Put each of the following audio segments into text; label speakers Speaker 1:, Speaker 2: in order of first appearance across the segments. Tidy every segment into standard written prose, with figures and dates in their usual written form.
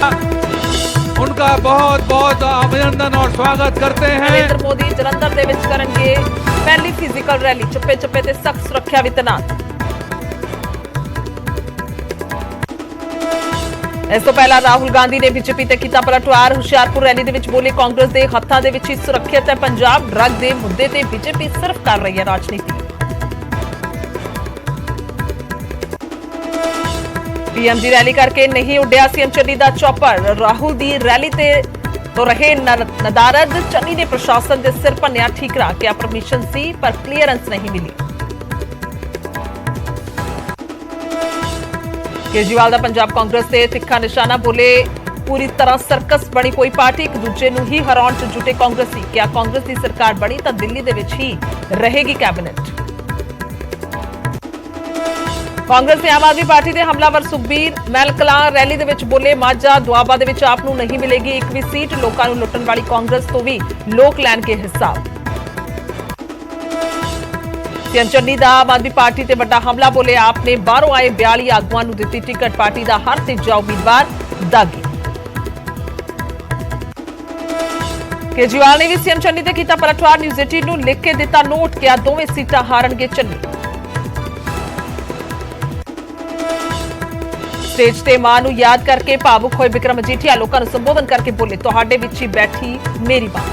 Speaker 1: उनका बहुत बहुत अभिनंदन और स्वागत करते हैं।
Speaker 2: नरेंद्र मोदी जलंधर ਦੇ ਵਿੱਚ ਕਰਨਗੇ ਪਹਿਲੀ ਫਿਜ਼ੀਕਲ ਰੈਲੀ। ਚੱਪੇ ਚੱਪੇ ਤੇ ਸਖਤ ਸੁਰੱਖਿਆ ਵੀ ਤੈਨਾਤ। ਇਸ ਤੋਂ ਪਹਿਲਾਂ ਰਾਹੁਲ ਗਾਂਧੀ ਨੇ ਬੀਜੇਪੀ ਤੇ ਕੀਤਾ ਪਲਟਵਾਰ। ਹੁਸ਼ਿਆਰਪੁਰ ਰੈਲੀ ਦੇ ਵਿੱਚ ਬੋਲੇ ਕਾਂਗਰਸ ਦੇ ਹੱਥਾਂ ਦੇ ਵਿੱਚ ਹੀ ਸੁਰੱਖਿਅਤ ਹੈ ਪੰਜਾਬ। ਡਰੱਗ ਦੇ ਮੁੱਦੇ ਤੇ ਬੀਜੇਪੀ ਸਿਰਫ ਕਰ ਰਹੀ ਹੈ ਰਾਜਨੀਤੀ। पीएम की रैली करके नहीं उड्या सीएम चन्नी का चौपर। राहुल की रैली ते तो रहे नदारद। चन्नी ने प्रशासन के सिर भन्निया ठीकरा। क्या परमिशन सी पर क्लीयरेंस नहीं मिली। केजरीवाल का पंजाब कांग्रेस से तिखा निशाना। बोले पूरी तरह सर्कस बनी कोई पार्टी। एक दूजे नूं ही हराउण च जुटे कांग्रेसी। क्या कांग्रेस की सरकार बनी तो दिल्ली दे विच ही रहेगी कैबिनेट। कांग्रेस ने आम आदमी पार्टी के हमलावर सुखबीर महल कलां रैली दे विच बोले माझा दुआबा दे विच आप नूं नहीं मिलेगी एक भी सीट। लोकां नूं लुट्टण वाली कांग्रेस तो भी लोक लैणगे हिसाब। सीएम चन्नी दा आम आदमी पार्टी ते वड्डा हमला। बोले आपने बाहरों आए 42 आगुआं नूं दित्ती टिकट। पार्टी दा हर तीजा उम्मीदवार दागी। केजरीवाल ने भी सीएम चन्नी ते कीता पलटवार। न्यूज़ 18 नूं लिख के दिता नोट। क्या दोवें सीटां हारनगे चन्नी। स्टेज ते मां नूं याद करके भावुक होए विक्रम मजीठिया। लोकां नूं संबोधन करके बोले तुहाडे विच ही बैठी मेरी मां।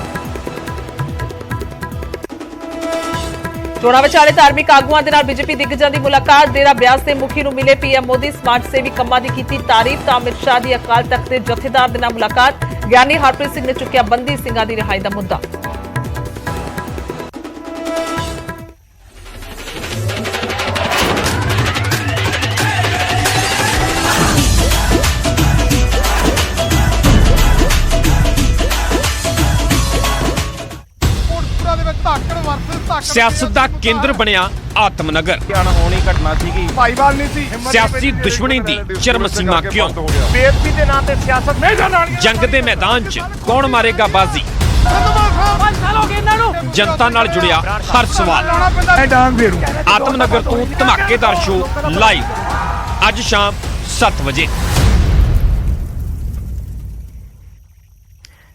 Speaker 2: चोणां विच आले धार्मिक आगुआं दे नाल बीजेपी दिग्गजां दी मुलाकात। डेरा ब्यास दे मुखी नूं मिले पीएम मोदी। समाज सेवी कंमां दी कीती तारीफ। तां अमित शाह दी अकाल तख्त दे जथेदार दे नाल मुलाकात। ज्ञानी हरप्रीत सिंह ने चुक्या बंदी ਸਿੰਘਾਂ ਦੀ रिहाई दा मुद्दा।
Speaker 3: सियासत का केंद्र बनया आत्मनगर।
Speaker 4: अनहोनी घटना सीगी भाईवाल नहीं सी।
Speaker 3: सियासी दुश्मनी दी चरम सीमा क्यों।
Speaker 4: बेइज्जती दे नाम ते सियासत नहीं जानी।
Speaker 3: जंग दे मैदान च कौन मारेगा बाजी। जनता नाल जुड़िया हर सवाल। आत्मनगर तो धमाकेदार शो लाइव अज शाम 7 बजे।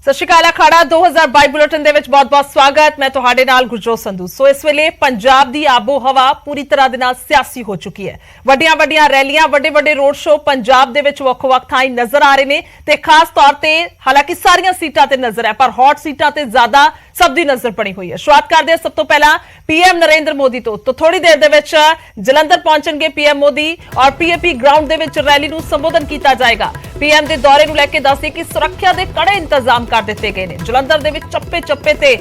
Speaker 2: सत श्री अकाल। अखाड़ा 2022 बुलेटिन दे विच बहुत-बहुत स्वागत। मैं तुहाडे नाल गुरजोत संधू। सो इस वेले पंजाब दी आबो हवा पूरी तरह दे नाल सियासी हो चुकी है। वड्डियां-वड्डियां रैलियां वड्डे-वड्डे रोड शो पंजाब दे विच वख-वख थाई नजर आ रहे ने ते खास तौर ते हालांकि सारियां सीटां ते नजर है पर हॉट सीटां ते ज्यादा सब दी नजर बनी हुई है। शुरुआत करदे सब तो पहला पीएम नरेंद्र मोदी तो थोड़ी देर दे विच जलंधर पहुंचणगे पीएम मोदी और पीएपी ग्राउंड दे विच रैली नूं संबोधन कीता जाएगा। पीएम दे दौरे नूं लैके दस्से कि सुरक्षा दे कड़े इंतजाम कर दिते गए ने। जलंधर दे विच चप्पे चप्पे ते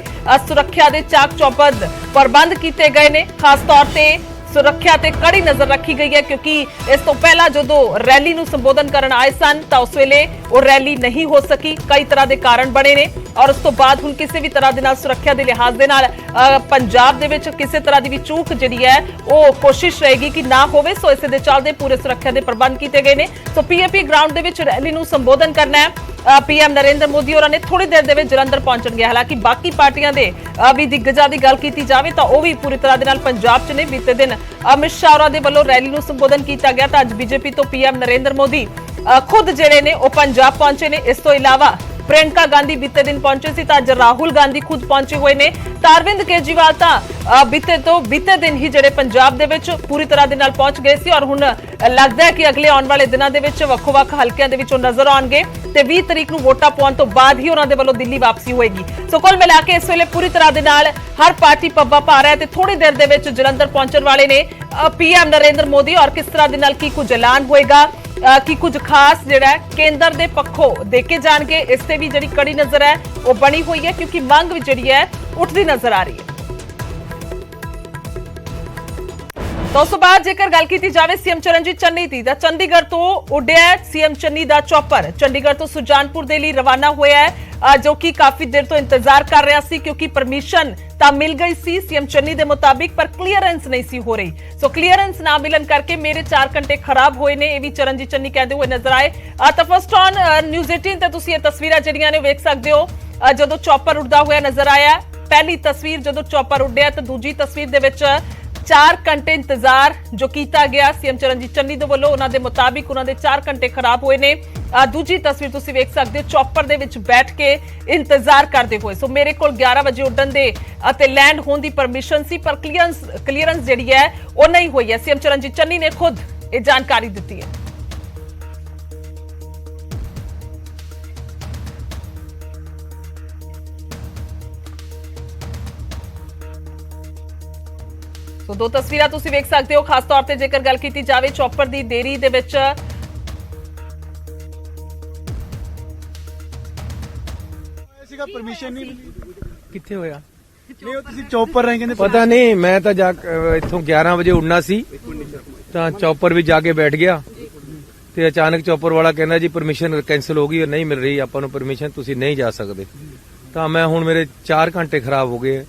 Speaker 2: सुरक्षा दे चाक चौबंद प्रबंध कीते गए ने। खास तौर ते सुरक्षा ते कड़ी नजर रखी गई है क्योंकि इस तो पहला जो रैली नूं संबोधन करन आए सन तां उस वेले वो रैली नहीं हो सकी। कई तरह के कारण बने ने और उस तो बाद हुण किसी भी तरह दे नाल सुरक्षा के लिहाज दे नाल पंजाब दे विच किसी तरह की भी चूक जिहड़ी है वो कोशिश रहेगी कि ना होवे। सो इस दे चलदे पूरे सुरक्षा के प्रबंध किए गए ने। सो पीएपी ग्राउंड दे विच रैली नूं संबोधन करना है। पीएम नरेंद्र मोदी होरां ने थोड़ी देर दे विच जलंधर पहुंचणगे। हालांकि बाकी पार्टियां दे भी दिग्गजां दी गल कीती जावे तां ओह भी पूरी तरह दे नाल पंजाब च ने। बीते दिन अमित शाह होरां दे वल्लों रैली नूं संबोधन कीता गया तां अज बीजेपी तो पीएम नरेंद्र मोदी खुद जिहड़े ने ओह पंजाब पहुंचे ने। इस तो इलावा प्रियंका गांधी बीते दिन पहुंचे सी तां अज राहुल गांधी खुद पहुंचे हुए ने। तां अरविंद केजरीवाल तां बीते दिन ही जिहड़े पंजाब दे विच पूरी तरह दे नाल पहुंच गए सी और हुण लगदा है कि अगले आउण वाले दिनां दे विच वक्-वक् हलकिਆਂ ਦੇ ਵਿੱਚੋਂ नजर आउणगे ਤੇ 20 तरीक ਨੂੰ ਵੋਟਾਂ ਪਾਉਣ ਤੋਂ ਬਾਅਦ ਹੀ ਉਹਨਾਂ ਦੇ ਵੱਲੋਂ ਦਿੱਲੀ ਵਾਪਸੀ ਹੋਏਗੀ। ਸੋ ਕੁੱਲ ਮਿਲਾ ਕੇ ਇਸ ਵੇਲੇ ਪੂਰੀ ਤਰ੍ਹਾਂ ਦੇ ਨਾਲ ਹਰ ਪਾਰਟੀ ਪੱਬਾ ਪਾ ਰਿਹਾ ਤੇ ਥੋੜੀ ਦੇਰ ਦੇ ਵਿੱਚ ਜਲੰਧਰ ਪਹੁੰਚਣ ਵਾਲੇ ਨੇ ਪੀਐਮ ਨਰਿੰਦਰ ਮੋਦੀ ਔਰ ਕਿਸ ਤਰ੍ਹਾਂ ਦੇ ਨਾਲ ਕੀ ਕੁਝ ਐਲਾਨ ਹੋਏਗਾ ਕਿ ਕੁਝ ਖਾਸ ਜਿਹੜਾ ਕੇਂਦਰ ਦੇ ਪੱਖੋਂ ਦੇਖੇ ਜਾਣਗੇ। ਇਸ ਤੇ ਵੀ ਜਿਹੜੀ ਕੜੀ ਨਜ਼ਰ ਹੈ ਉਹ ਬਣੀ ਹੋਈ ਹੈ ਕਿਉਂਕਿ ਮੰਗ ਵੀ ਜਿਹੜੀ ਹੈ ਉੱਠਦੀ ਨਜ਼ਰ ਆ ਰਹੀ ਹੈ। तो उस तो बाद जेकर गल की जाए सीएम चरणजीत चन्नी की तो चंडीगढ़ तो उड्या सीएम चन्नी का चौपर। चंडीगढ़ तो सुजानपुर के लिए रवाना होया है जो कि काफी देर तो इंतजार कर रहा सी क्योंकि परमिशन तो मिल गई सी सीएम चन्नी के मुताबिक पर क्लीयरेंस नहीं सी हो रही। सो क्लीयरेंस ना मिलन करके मेरे 4 घंटे खराब हुए ने। ये भी चरणजीत चन्नी कहते हुए नजर आए। तो फर्स्ट ऑन न्यूज़ 18 ते तुसीं ये तस्वीरां जिहड़ियां ने वेख सकदे हो जदों चौपर उड़दा होया नजर आया। पहली तस्वीर जदों चौपर उड्या तो दूजी तस्वीर दे विच 4 घंटे इंतजार जो किया गया सीएम चरणजीत चन्नी दे वल्लों उन्हां दे मुताबिक उन्हां दे 4 घंटे खराब होए ने। दूजी तस्वीर तुसीं वेख सकदे हो चॉपर दे विच बैठ के इंतजार करते हुए। सो मेरे कोल 11 बजे उड्डण दे अते लैंड होण दी परमिशन सी पर क्लीयरेंस जिहड़ी है वो नहीं हुई है। सीएम चरणजीत चन्नी ने खुद ये जानकारी दी है। तो दो तस्वीरां तुसीं वेख सकते हो, खास तौर पर जेकर गल की जाए चॉपर की देरी दे विच
Speaker 5: परमिशन नहीं किथे होया नहीं ਤੁਸੀਂ ਚੌਪਰ ਰਹੇ ਕਹਿੰਦੇ
Speaker 6: ਪਤਾ ਨਹੀਂ ਮੈਂ ਤਾਂ ਜਾ ਇੱਥੋਂ 11 ਵਜੇ ਉੱਡਣਾ ਸੀ ਤਾਂ ਚੌਪਰ ਵੀ ਜਾ ਕੇ ਬੈਠ ਗਿਆ ਤੇ ਅਚਾਨਕ ਚੌਪਰ ਵਾਲਾ ਕਹਿੰਦਾ ਜੀ ਪਰਮਿਸ਼ਨ ਕੈਨਸਲ ਹੋ ਗਈ ਔਰ ਨਹੀਂ ਮਿਲ ਰਹੀ ਆਪਾਂ ਨੂੰ ਪਰਮਿਸ਼ਨ ਤੁਸੀਂ ਨਹੀਂ ਜਾ ਸਕਦੇ। ਤਾਂ ਮੈਂ ਹੁਣ ਮੇਰੇ 4 ਘੰਟੇ ਖਰਾਬ ਹੋ ਗਏ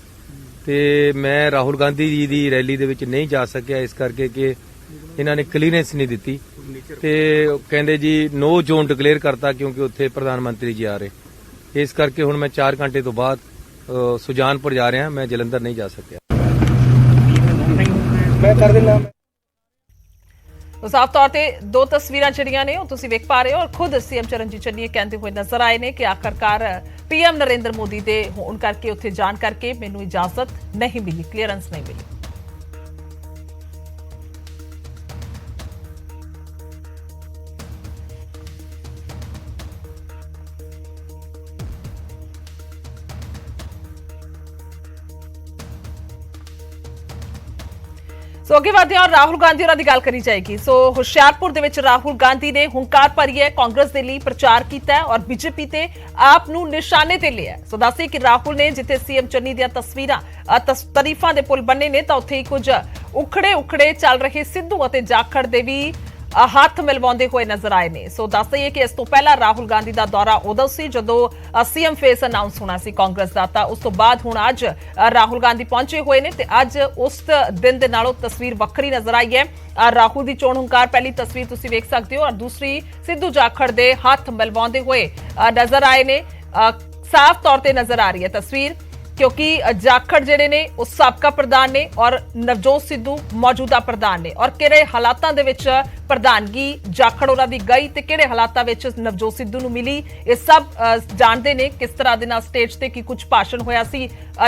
Speaker 6: ਤੇ ਮੈਂ ਰਾਹੁਲ ਗਾਂਧੀ ਜੀ ਦੀ ਰੈਲੀ ਦੇ ਵਿੱਚ ਨਹੀਂ ਜਾ ਸਕਿਆ ਇਸ ਕਰਕੇ ਕਿ ਇਹਨਾਂ ਨੇ ਕਲੀਅਰੈਂਸ ਨਹੀਂ ਦਿੱਤੀ ਤੇ ਕਹਿੰਦੇ ਜੀ ਨੋ ਜ਼ੋਨ ਡਿਕਲੇਅਰ ਕਰਤਾ ਕਿਉਂਕਿ ਉੱਥੇ ਪ੍ਰਧਾਨ ਮੰਤਰੀ ਜੀ ਆ ਰਹੇ। ਇਸ ਕਰਕੇ ਹੁਣ ਮੈਂ 4 ਘੰਟੇ ਤੋਂ ਬਾਅਦ ਸੁਜਾਨਪੁਰ ਜਾ ਰਿਹਾ ਮੈਂ ਜਲੰਧਰ ਨਹੀਂ ਜਾ ਸਕਿਆ। ਮੈਂ ਕਰ ਦਿੰਦਾ।
Speaker 2: साफ तौर पर दो तस्वीरां जिहड़ियां ने तुसीं वेख पा रहे हो और खुद सीएम चरणजीत चन्नी कहते हुए नजर आए ने कि आखिरकार पीएम नरेंद्र मोदी दे होण करके उत्थे जाण करके मैनूं इजाजत नहीं मिली, क्लीयरेंस नहीं मिली। सो अगे बढ़ते हैं और राहुल गांधी होरां दी गल करी जाएगी। सो हुशियारपुर दे विच राहुल गांधी ने हुंकार भरी है, कांग्रेस दे लई प्रचार कीता है और बीजेपी ते आप नूं निशाने ते लिया। सो दस्सिए कि राहुल ने जिथे सीएम चन्नी दी तस्वीरां तरीफां दे पुल बने ने तां उत्थे कुछ उखड़े चल रहे सिद्धू अते जाखड़ दे भी हाथ मिलवाउंदे हुए नजर आए ने। सो दस दईए कि इस तो पहला राहुल गांधी का दौरा उदों सी जदों सीएम फेस अनाउंस होना सी कांग्रेस का, तां उस तो बाद हुण अज राहुल गांधी पहुंचे हुए ने ते अज उस दिन दे नालों तस्वीर वक्री नजर आई है। राहुल की चोण हुंकार पहली तस्वीर तुसीं वेख सकते हो और दूसरी सिद्धू जाखड़ दे हाथ मिलवाउंदे हुए नजर आए ने। साफ तौर पर नजर आ रही है तस्वीर क्योंकि जाखड़ जिहड़े ने वो साबका प्रधान ने और नवजोत सिद्धू मौजूदा प्रधान ने और किहड़े हालातां दे विच प्रधानगी जाखड़ होरां दी गई ते किहड़े हालातां विच नवजोत सिद्धू नूं मिली ये सब जाणदे ने। किस तरह दे नाल स्टेज ते की कुछ भाषण होया सी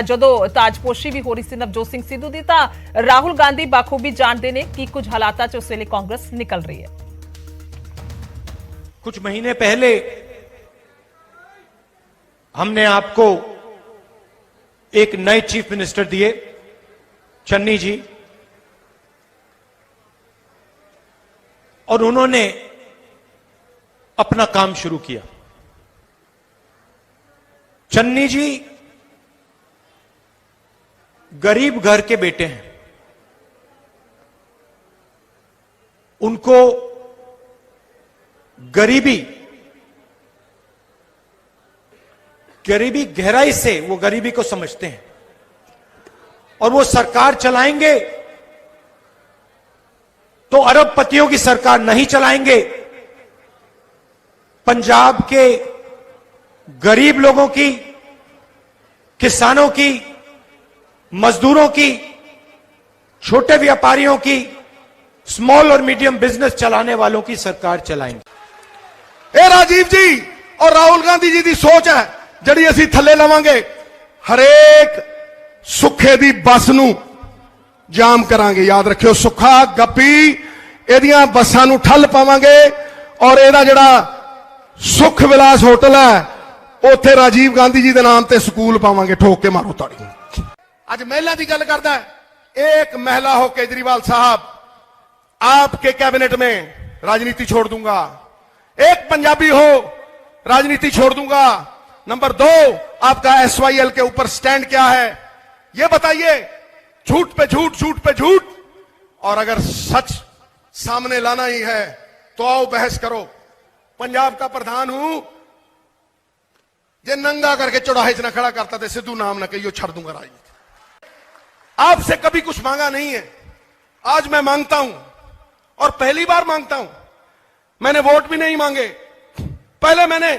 Speaker 2: जदों ताजपोशी भी हो रही सी नवजोत सिंह सिद्धू दी, तां राहुल गांधी बाखूबी जाणदे ने कि कुछ हालातां च उस वेले कांग्रेस निकल रही है।
Speaker 7: कुछ महीने पहले हमने आपको एक नए चीफ मिनिस्टर दिए, चन्नी जी, और उन्होंने अपना काम शुरू किया। चन्नी जी गरीब घर के बेटे हैं, उनको गरीबी गहराई से वो गरीबी को समझते हैं और वो सरकार चलाएंगे तो अरबपतियों की सरकार नहीं चलाएंगे, पंजाब के गरीब लोगों की, किसानों की, मजदूरों की, छोटे व्यापारियों की, स्मॉल और मीडियम बिजनेस चलाने वालों की सरकार चलाएंगे।
Speaker 4: ए राजीव जी और राहुल गांधी जी की सोच है ਜਿਹੜੀ ਅਸੀਂ ਥੱਲੇ ਲਵਾਂਗੇ, ਹਰੇਕ ਸੁੱਖੇ ਦੀ ਬੱਸ ਨੂੰ ਜਾਮ ਕਰਾਂਗੇ। ਯਾਦ ਰੱਖਿਓ, ਸੁੱਖਾ ਗੱਪੀ ਇਹਦੀਆਂ ਬੱਸਾਂ ਨੂੰ ਠੱਲ ਪਾਵਾਂਗੇ ਔਰ ਇਹਦਾ ਜਿਹੜਾ ਸੁਖ ਵਿਲਾਸ ਹੋਟਲ ਹੈ ਉੱਥੇ ਰਾਜੀਵ ਗਾਂਧੀ ਜੀ ਦੇ ਨਾਮ ਤੇ ਸਕੂਲ ਪਾਵਾਂਗੇ। ਠੋਕ ਕੇ ਮਾਰੋ ਤਾੜੀ। ਅੱਜ ਮਹਿਲਾ ਦੀ ਗੱਲ ਕਰਦਾ ਹੈ, एक महिला हो केजरीवाल साहब, आपके कैबिनेट में राजनीति छोड़ दूंगा। एक पंजाबी हो, राजनीति छोड़ दूंगा। नंबर 2, आपका SYL के ऊपर स्टैंड क्या है ये बताइए। झूठ पे झूठ, झूठ पे झूठ, और अगर सच सामने लाना ही है तो आओ बहस करो। पंजाब का प्रधान हूं, जे नंगा करके चौराहे च न खड़ा करता थे, सिद्धू नाम न कहियो, छड़ दूंगा राजनीति। आपसे कभी कुछ मांगा नहीं है, आज मैं मांगता हूं और पहली बार मांगता हूं। मैंने वोट भी नहीं मांगे। पहले मैंने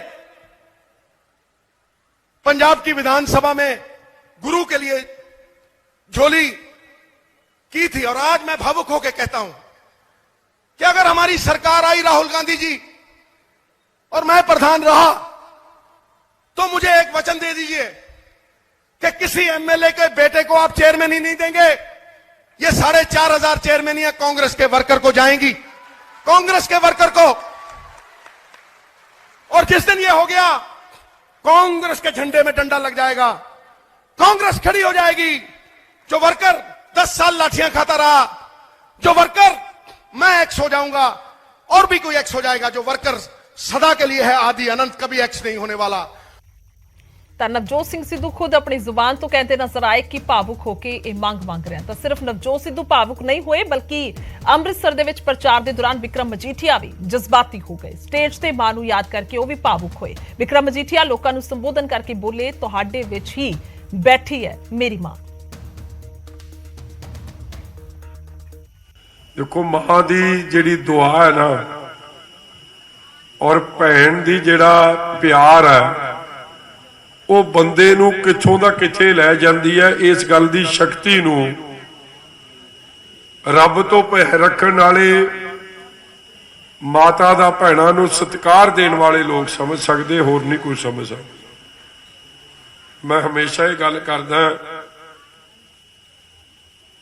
Speaker 4: पंजाब की विधानसभा में गुरु के लिए झोली की थी। और आज मैं भावुक होकर कहता हूं कि अगर हमारी सरकार आई, राहुल गांधी जी, और मैं प्रधान रहा, तो मुझे एक वचन दे दीजिए कि किसी एमएलए के बेटे को आप चेयरमैन ही नहीं देंगे। ये 4,500 चेयरमैनियां कांग्रेस के वर्कर को जाएंगी, कांग्रेस के वर्कर को। और जिस दिन ये हो गया, कांग्रेस के झंडे में डंडा लग जाएगा, कांग्रेस खड़ी हो जाएगी। जो वर्कर 10 साल लाठियां खाता रहा, जो वर्कर, मैं एक्स हो जाऊंगा और भी कोई एक्स हो जाएगा। जो वर्कर सदा के लिए है, आदि अनंत, कभी एक्स नहीं होने वाला।
Speaker 2: ਤਾਂ ਨਵਜੋਤ ਸਿੰਘ ਸਿੱਧੂ ਖੁਦ ਆਪਣੀ ਜ਼ੁਬਾਨ ਤੋਂ ਕਹਿੰਦੇ ਨਜ਼ਰ ਆਏ ਕਿ ਭਾਵੁਕ ਹੋ ਕੇ ਇਹ ਮੰਗ ਰਹੇ ਹਨ। ਤਾਂ ਸਿਰਫ ਨਵਜੋਤ ਸਿੱਧੂ ਭਾਵੁਕ ਨਹੀਂ ਹੋਏ, ਬਲਕਿ ਅੰਮ੍ਰਿਤਸਰ ਦੇ ਵਿੱਚ ਪ੍ਰਚਾਰ ਦੇ ਦੌਰਾਨ ਵਿਕਰਮ ਮਜੀਠੀਆ ਵੀ ਜਜ਼ਬਾਤੀ ਹੋ ਗਏ। ਸਟੇਜ ਤੇ ਮਾਂ ਨੂੰ ਯਾਦ ਕਰਕੇ ਉਹ ਵੀ ਭਾਵੁਕ ਹੋਏ। ਵਿਕਰਮ ਮਜੀਠੀਆ ਲੋਕਾਂ ਨੂੰ ਸੰਬੋਧਨ ਕਰਕੇ ਬੋਲੇ, ਤੁਹਾਡੇ ਵਿੱਚ ਹੀ ਬੈਠੀ ਹੈ ਮੇਰੀ ਮਾਂ।
Speaker 8: ਦੇਖੋ, ਮਾਂ ਦੀ ਜਿਹੜੀ ਦੁਆ ਹੈ ਨਾ, ਔਰ ਭੈਣ ਦੀ ਜਿਹੜਾ ਪਿਆਰ ਹੈ, ਉਹ ਬੰਦੇ ਨੂੰ ਕਿੱਥੋਂ ਦਾ ਕਿੱਥੇ ਲੈ ਜਾਂਦੀ ਹੈ। ਇਸ ਗੱਲ ਦੀ ਸ਼ਕਤੀ ਨੂੰ ਰੱਬ ਤੋਂ ਭੈ ਰੱਖਣ ਵਾਲੇ, ਮਾਤਾ ਦਾ ਭੈਣਾਂ ਨੂੰ ਸਤਿਕਾਰ ਦੇਣ ਵਾਲੇ ਲੋਕ ਸਮਝ ਸਕਦੇ, ਹੋਰ ਨਹੀਂ ਕੋਈ ਸਮਝ ਸਕਦਾ। ਮੈਂ ਹਮੇਸ਼ਾ ਇਹ ਗੱਲ ਕਰਦਾ,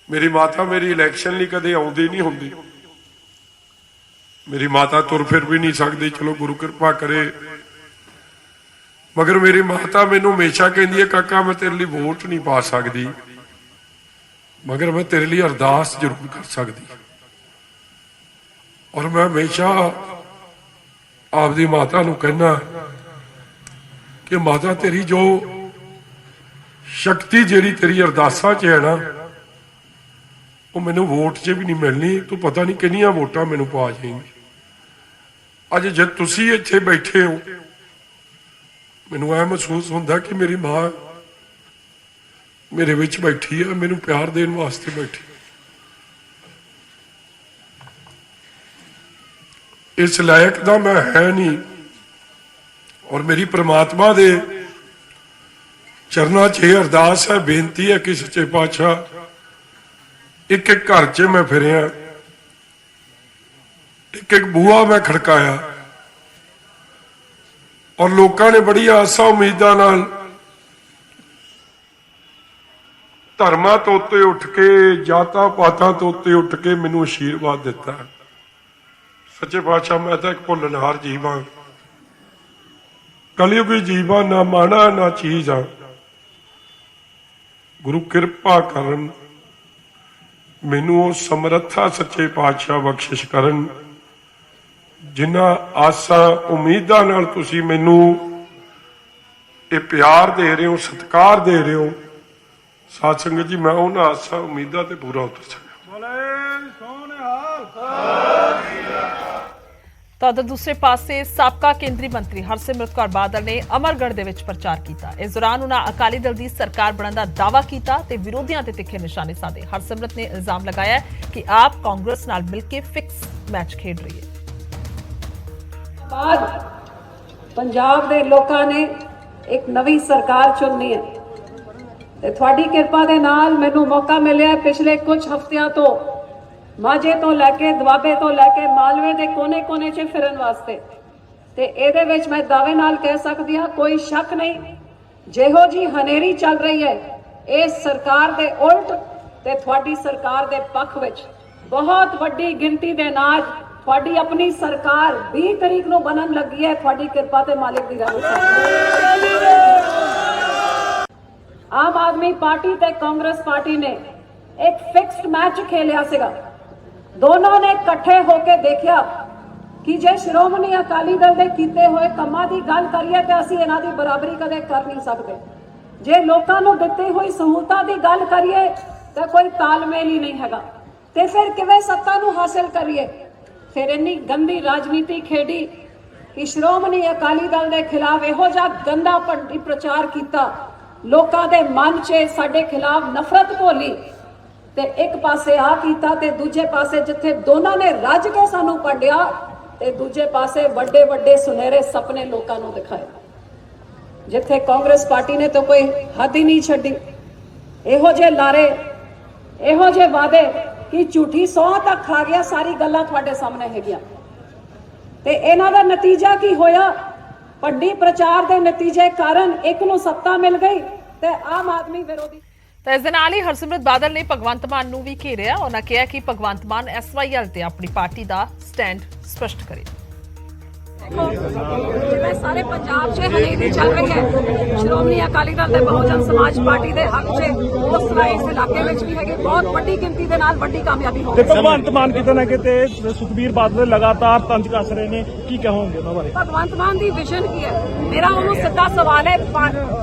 Speaker 8: ਮੇਰੀ ਮਾਤਾ ਮੇਰੀ ਇਲੈਕਸ਼ਨ ਲਈ ਕਦੇ ਆਉਂਦੀ ਨਹੀਂ ਹੁੰਦੀ। ਮੇਰੀ ਮਾਤਾ ਤੁਰ ਫਿਰ ਵੀ ਨਹੀਂ ਸਕਦੀ, ਚਲੋ ਗੁਰੂ ਕਿਰਪਾ ਕਰੇ, ਮਗਰ ਮੇਰੀ ਮਾਤਾ ਮੈਨੂੰ ਹਮੇਸ਼ਾ ਕਹਿੰਦੀ ਹੈ, ਕਾਕਾ ਮੈਂ ਤੇਰੇ ਲਈ ਵੋਟ ਨਹੀਂ ਪਾ ਸਕਦੀ, ਮਗਰ ਮੈਂ ਤੇਰੇ ਲਈ ਅਰਦਾਸ ਜ਼ਰੂਰ ਕਰ ਸਕਦੀ। ਔਰ ਮੈਂ ਹਮੇਸ਼ਾ ਆਪਦੀ ਮਾਤਾ ਨੂੰ ਕਹਿਣਾ ਕਿ ਮਾਤਾ, ਤੇਰੀ ਜੋ ਸ਼ਕਤੀ ਜਿਹੜੀ ਤੇਰੀ ਅਰਦਾਸਾਂ 'ਚ ਹੈ ਨਾ, ਉਹ ਮੈਨੂੰ ਵੋਟ 'ਚ ਵੀ ਨਹੀਂ ਮਿਲਣੀ। ਤੂੰ ਪਤਾ ਨਹੀਂ ਕਿੰਨੀਆਂ ਵੋਟਾਂ ਮੈਨੂੰ ਪਾ ਜਾਏਂਗੀ। ਅੱਜ ਜਦ ਤੁਸੀਂ ਇੱਥੇ ਬੈਠੇ ਹੋ, ਮੈਨੂੰ ਇਹ ਮਹਿਸੂਸ ਹੁੰਦਾ ਕਿ ਮੇਰੀ ਮਾਂ ਮੇਰੇ ਵਿੱਚ ਬੈਠੀ ਹੈ, ਮੈਨੂੰ ਪਿਆਰ ਦੇਣ ਵਾਸਤੇ ਬੈਠੀ। ਇਸ ਲਾਇਕ ਦਾ ਮੈਂ ਹੈ ਨਹੀਂ। ਔਰ ਮੇਰੀ ਪ੍ਰਮਾਤਮਾ ਦੇ ਚਰਨਾਂ 'ਚ ਇਹ ਅਰਦਾਸ ਹੈ, ਬੇਨਤੀ ਹੈ ਕਿ ਸੱਚੇ ਪਾਤਸ਼ਾਹ, ਇੱਕ ਇੱਕ ਘਰ 'ਚ ਮੈਂ ਫਿਰਿਆ, ਇੱਕ ਇੱਕ ਬੂਹਾ ਮੈਂ ਖੜਕਾਇਆ, ਔਰ ਲੋਕਾਂ ਨੇ ਬੜੀ ਆਸਾਂ ਉਮੀਦਾਂ ਨਾਲ ਧਰਮਾਂ ਤੋਂ ਉੱਤੇ ਉੱਠ ਕੇ, ਜਾਤਾਂ ਪਾਤਾਂ ਤੋਂ ਉੱਤੇ ਉੱਠ ਕੇ ਮੈਨੂੰ ਆਸ਼ੀਰਵਾਦ ਦਿੱਤਾ। ਸੱਚੇ ਪਾਤਸ਼ਾਹ, ਮੈਂ ਤਾਂ ਇੱਕ ਭੁੱਲਣਹਾਰ ਜੀਵ ਹਾਂ, ਕਲਯੁਗੀ ਜੀਵ ਹਾਂ, ਨਾ ਮਾਣਾ ਨਾ ਚੀਜ਼ ਹਾਂ। ਗੁਰੂ ਕਿਰਪਾ ਕਰਨ, ਮੈਨੂੰ ਉਹ ਸਮਰੱਥਾ ਸੱਚੇ ਪਾਤਸ਼ਾਹ ਬਖਸ਼ਿਸ਼ ਕਰਨ, ਜਿਨ੍ਹਾਂ ਆਸਾਂ ਉਮੀਦਾਂ ਨਾਲ ਤੁਸੀਂ ਮੈਨੂੰ ਇਹ ਪਿਆਰ ਦੇ ਰਹੇ ਹੋ, ਸਤਿਕਾਰ ਦੇ ਰਹੇ ਹੋ। ਸਾਧ ਸੰਗਤ ਜੀ, ਮੈਂ ਉਹਨਾਂ ਆਸਾਂ ਉਮੀਦਾਂ ਤੇ ਪੂਰਾ ਉਤਰ ਸਕਾਂ।
Speaker 2: ਤਾਂ ਉਧਰ ਦੂਸਰੇ ਪਾਸੇ ਸਾਬਕਾ ਕੇਂਦਰੀ ਮੰਤਰੀ ਹਰਸਿਮਰਤ ਕੌਰ ਬਾਦਲ ਨੇ ਅਮਰਗੜ੍ਹ ਦੇ ਵਿੱਚ ਪ੍ਰਚਾਰ ਕੀਤਾ। ਇਸ ਦੌਰਾਨ ਉਹਨਾਂ ਅਕਾਲੀ ਦਲ ਦੀ ਸਰਕਾਰ ਬਣਨ ਦਾ ਦਾਅਵਾ ਕੀਤਾ ਤੇ ਵਿਰੋਧੀਆਂ ਤੇ ਤਿੱਖੇ ਨਿਸ਼ਾਨੇ ਸਾਧੇ। ਹਰਸਿਮਰਤ ਨੇ ਇਲਜ਼ਾਮ ਲਗਾਇਆ ਕਿ ਆਪ ਕਾਂਗਰਸ ਨਾਲ ਮਿਲ ਕੇ ਫਿਕਸ ਮੈਚ ਖੇਡ ਰਹੀ ਹੈ।
Speaker 9: ਬਾਅਦ ਪੰਜਾਬ ਦੇ ਲੋਕਾਂ ਨੇ ਇੱਕ ਨਵੀਂ ਸਰਕਾਰ ਚੁਣਨੀ ਹੈ ਤੇ ਤੁਹਾਡੀ ਕਿਰਪਾ ਦੇ ਨਾਲ ਮੈਨੂੰ ਮੌਕਾ ਮਿਲਿਆ ਪਿਛਲੇ ਕੁਝ ਹਫ਼ਤਿਆਂ ਤੋਂ ਮਾਝੇ ਤੋਂ ਲੈ ਕੇ, ਦੁਆਬੇ ਤੋਂ ਲੈ ਕੇ ਮਾਲਵੇ ਦੇ ਕੋਨੇ-ਕੋਨੇ 'ਚ ਫਿਰਨ ਵਾਸਤੇ। ਤੇ ਇਹਦੇ ਵਿੱਚ ਮੈਂ ਦਾਅਵੇ ਨਾਲ ਕਹਿ ਸਕਦੀ ਹਾਂ, ਕੋਈ ਸ਼ੱਕ ਨਹੀਂ, ਜਿਹੋ ਜੀ ਹਨੇਰੀ ਚੱਲ ਰਹੀ ਹੈ ਇਸ ਸਰਕਾਰ ਦੇ ਉਲਟ ਤੇ ਤੁਹਾਡੀ ਸਰਕਾਰ ਦੇ ਪੱਖ ਵਿੱਚ ਬਹੁਤ ਵੱਡੀ ਗਿਣਤੀ ਦੇ ਨਾਲ ਤੁਹਾਡੀ ਆਪਣੀ ਸਰਕਾਰ 20 ਤਰੀਕ ਨੂੰ ਬਣਨ ਲੱਗੀ ਹੈ। ਤੁਹਾਡੀ ਕਿਰਪਾ ਤੇ ਮਾਲਿਕ ਦੀ ਰਹਿਮਤ। ਆਮ ਆਦਮੀ ਪਾਰਟੀ ਤੇ ਕਾਂਗਰਸ ਪਾਰਟੀ ਨੇ ਇੱਕ ਫਿਕਸਡ ਮੈਚ ਖੇਲਿਆ ਸੀਗਾ। ਦੋਨੋਂ ਨੇ ਇਕੱਠੇ ਹੋ ਕੇ ਦੇਖਿਆ ਕਿ ਜੇ ਸ਼੍ਰੋਮਣੀ ਅਕਾਲੀ ਦਲ ਦੇ ਕੀਤੇ ਹੋਏ ਕੰਮਾਂ ਦੀ ਗੱਲ ਕਰੀਏ ਤਾਂ ਅਸੀਂ ਇਹਨਾਂ ਦੀ ਬਰਾਬਰੀ ਕਦੇ ਕਰ ਨਹੀਂ ਸਕਦੇ। ਜੇ ਲੋਕਾਂ ਨੂੰ ਦਿੱਤੀ ਹੋਈ ਸਹੂਲਤਾਂ ਦੀ ਗੱਲ ਕਰੀਏ ਤਾਂ ਕੋਈ ਤਾਲਮੇਲ ਹੀ ਨਹੀਂ ਹੈਗਾ। ਤੇ ਫਿਰ ਕਿਵੇਂ ਸੱਤਾ ਨੂੰ ਹਾਸਲ ਕਰੀਏ? ਫਿਰ ਇੰਨੀ ਗੰਦੀ ਰਾਜਨੀਤੀ ਖੇਡੀ ਕਿ ਸ਼੍ਰੋਮਣੀ ਅਕਾਲੀ ਦਲ ਦੇ ਖਿਲਾਫ ਇਹੋ ਜਿਹਾ ਗੰਦਾ ਭੰਡੀ ਪ੍ਰਚਾਰ ਕੀਤਾ, ਲੋਕਾਂ ਦੇ ਮਨ 'ਚ ਸਾਡੇ ਖਿਲਾਫ ਨਫ਼ਰਤ ਘੋਲੀ ਤੇ ਇੱਕ ਪਾਸੇ ਆ ਕੀਤਾ ਤੇ ਦੂਜੇ ਪਾਸੇ ਜਿੱਥੇ ਦੋਨਾਂ ਨੇ ਰੱਜ ਕੇ ਸਾਨੂੰ ਪੰਡਿਆ ਤੇ ਦੂਜੇ ਪਾਸੇ ਵੱਡੇ ਵੱਡੇ ਸੁਨਹਿਰੇ ਸੁਪਨੇ ਲੋਕਾਂ ਨੂੰ ਦਿਖਾਏ। ਜਿੱਥੇ ਕਾਂਗਰਸ ਪਾਰਟੀ ਨੇ ਤਾਂ ਕੋਈ ਹੱਦ ਹੀ ਨਹੀਂ ਛੱਡੀ। ਇਹੋ ਜਿਹੇ ਲਾਰੇ ਇਹੋ ਜਿਹੇ ਵਾਅਦੇ ਕਿ ਝੂਠੀ ਸਹੁੰ ਤੱਕ ਖਾ ਗਿਆ, ਸਾਰੀ ਗੱਲਾਂ ਤੁਹਾਡੇ ਸਾਹਮਣੇ ਹੈਗੀਆਂ। ਤੇ ਇਹਨਾਂ ਦਾ ਨਤੀਜਾ ਕੀ ਹੋਇਆ? ਵੱਡੀ ਪ੍ਰਚਾਰ ਦੇ ਨਤੀਜੇ ਕਾਰਨ ਇੱਕ ਨੂੰ ਸੱਤਾ ਮਿਲ ਗਈ ਤੇ ਆਮ ਆਦਮੀ ਵਿਰੋਧੀ।
Speaker 2: ਤਾਂ ਇਸ ਦੇ ਨਾਲ ਹੀ ਹਰਸਿਮਰਤ ਬਾਦਲ ਨੇ ਭਗਵੰਤ ਮਾਨ ਨੂੰ ਵੀ ਘੇਰਿਆ। ਉਹਨਾਂ ਕਿਹਾ ਕਿ ਭਗਵੰਤ ਮਾਨ SYL ਤੇ ਆਪਣੀ ਪਾਰਟੀ ਦਾ ਸਟੈਂਡ ਸਪਸ਼ਟ ਕਰੇ।
Speaker 9: ਜਿਵੇਂ ਸਾਰੇ ਪੰਜਾਬ 'ਚ ਹਨੇਰੀ ਚੱਲ ਰਹੀ ਹੈ, ਸ਼੍ਰੋਮਣੀ ਅਕਾਲੀ ਦਲ ਤੇ ਬਹੁਜਨ ਸਮਾਜ ਪਾਰਟੀ ਦੇ ਹੱਕ 'ਚ ਉਸ ਤਰ੍ਹਾਂ ਇਸ ਇਲਾਕੇ ਵਿੱਚ ਵੀ ਹੈਗੀ ਬਹੁਤ ਵੱਡੀ ਗਿਣਤੀ ਦੇ ਨਾਲ ਵੱਡੀ ਕਾਮਯਾਬੀ ਹੋਵੇ।
Speaker 5: ਭਗਵੰਤ ਮਾਨ ਕਿਤੇ ਨਾ ਕਿਤੇ ਸੁਖਬੀਰ ਬਾਦਲ ਲਗਾਤਾਰ ਤੰਜ ਕੱਸ ਰਹੇ ਨੇ, ਕੀ ਕਹੋਗੇ ਉਹਨਾਂ ਬਾਰੇ?
Speaker 9: ਭਗਵੰਤ ਮਾਨ ਦੀ ਵਿਜ਼ਨ ਕੀ ਹੈ? ਮੇਰਾ ਉਹਨੂੰ ਸਿੱਧਾ ਸਵਾਲ ਹੈ,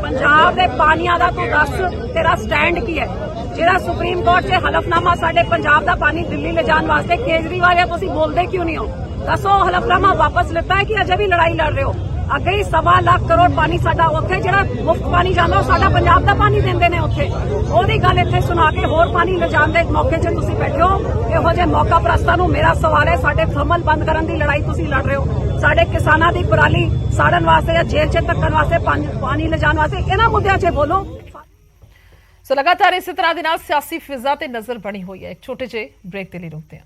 Speaker 9: ਪੰਜਾਬ ਦੇ ਪਾਣੀਆਂ ਦਾ ਤੂੰ ਦੱਸ, ਤੇਰਾ ਸਟੈਂਡ ਕੀ ਹੈ? ਜਿਹੜਾ ਸੁਪਰੀਮ ਕੋਰਟ 'ਚ ਹਲਫਨਾਮਾ ਸਾਡੇ ਪੰਜਾਬ ਦਾ ਪਾਣੀ ਦਿੱਲੀ ਲਿਜਾਣ ਵਾਸਤੇ ਕੇਜਰੀਵਾਲ ਜਾਂ ਤੁਸੀਂ ਬੋਲਦੇ ਕਿਉਂ ਨਹੀਂ ਹੋ? ਦੱਸੋ, ਹਲਫਨਾਮਾ ਵਾਪਸ ਲਿੱਤਾ ਹੈ ਕਿ ਅਜੇ ਵੀ ਲੜਾਈ ਲੜ ਰਹੇ ਹੋ? ਅੱਗੇ ਹੀ 1.25 ਲੱਖ ਕਰੋੜ ਪਾਣੀ ਸਾਡਾ ਉੱਥੇ ਜਿਹੜਾ ਮੁਫਤ ਪਾਣੀ ਜਾਂਦਾ ਉਹ ਸਾਡਾ ਪੰਜਾਬ ਦਾ ਪਾਣੀ ਦਿੰਦੇ ਨੇ ਉੱਥੇ, ਉਹਦੀ ਗੱਲ ਇੱਥੇ ਸੁਣਾ ਕੇ ਹੋਰ ਪਾਣੀ ਲਿਜਾਣ ਦੇ ਮੌਕੇ 'ਚ ਤੁਸੀਂ ਬੈਠੇ ਹੋ। ਇਹੋ ਜਿਹੇ ਮੌਕਾ ਪ੍ਰਸਤਾਂ ਨੂੰ ਮੇਰਾ ਸਵਾਲ ਹੈ, ਸਾਡੇ ਥਰਮਲ ਬੰਦ ਕਰਨ ਦੀ ਲੜਾਈ ਤੁਸੀਂ ਲੜ ਰਹੇ ਹੋ, ਸਾਡੇ ਕਿਸਾਨਾਂ ਦੀ ਪਰਾਲੀ ਸਾੜਨ ਵਾਸਤੇ ਜਾਂ ਜੇਲ੍ਹ 'ਚ ਧੱਕਣ ਵਾਸਤੇ ਪਾਣੀ ਲਿਜਾਣ ਵਾਸਤੇ, ਇਹਨਾਂ ਮੁੱਦਿਆਂ 'ਚ ਬੋਲੋ।
Speaker 2: ਸੋ ਲਗਾਤਾਰ ਇਸੇ ਤਰ੍ਹਾਂ ਦੇ ਨਾਲ ਸਿਆਸੀ ਫਿਜ਼ਾ ਤੇ ਨਜ਼ਰ ਬਣੀ ਹੋਈ ਹੈ। ਇੱਕ ਛੋਟੇ ਜਿਹੇ ਬ੍ਰੇਕ ਦੇ ਲਈ ਰੁਕਦੇ ਹਾਂ।